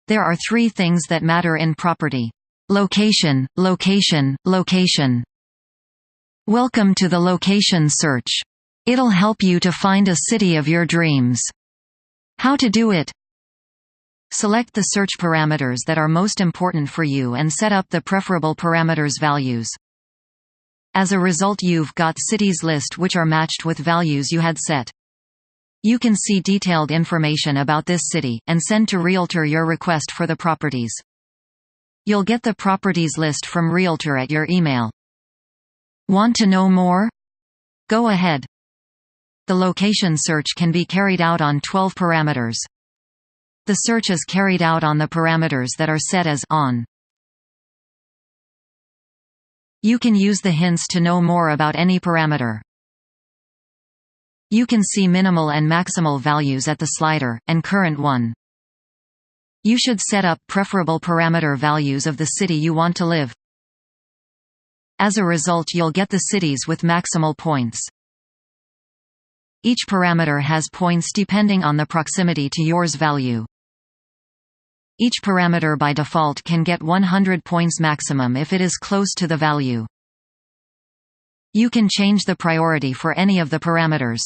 There are three things that matter in property. Location, location, location. Welcome to the location search. It'll help you to find a city of your dreams. How to do it? Select the search parameters that are most important for you and set up the preferable parameters values. As a result, you've got cities list which are matched with values you had set. You can see detailed information about this city, and send to Realtor your request for the properties. You'll get the properties list from Realtor at your email. Want to know more? Go ahead. The location search can be carried out on 12 parameters. The search is carried out on the parameters that are set as on. You can use the hints to know more about any parameter. You can see minimal and maximal values at the slider, and current one. You should set up preferable parameter values of the city you want to live. As a result, you'll get the cities with maximal points. Each parameter has points depending on the proximity to yours value. Each parameter by default can get 100 points maximum if it is close to the value. You can change the priority for any of the parameters.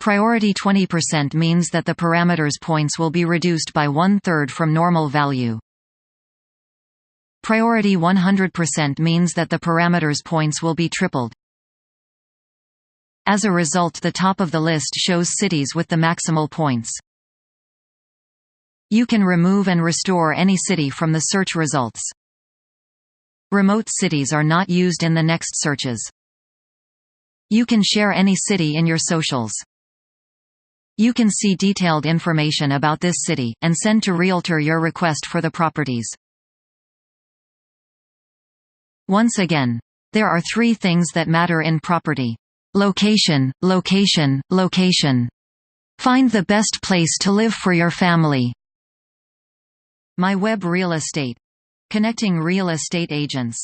Priority 20% means that the parameter's points will be reduced by 1/3 from normal value. Priority 100% means that the parameter's points will be tripled. As a result, the top of the list shows cities with the maximal points. You can remove and restore any city from the search results. Remote cities are not used in the next searches. You can share any city in your socials. You can see detailed information about this city, and send to Realtor your request for the properties. Once again, there are three things that matter in property. Location, location, location. Find the best place to live for your family. MyWeb Real Estate. Connecting real estate agents.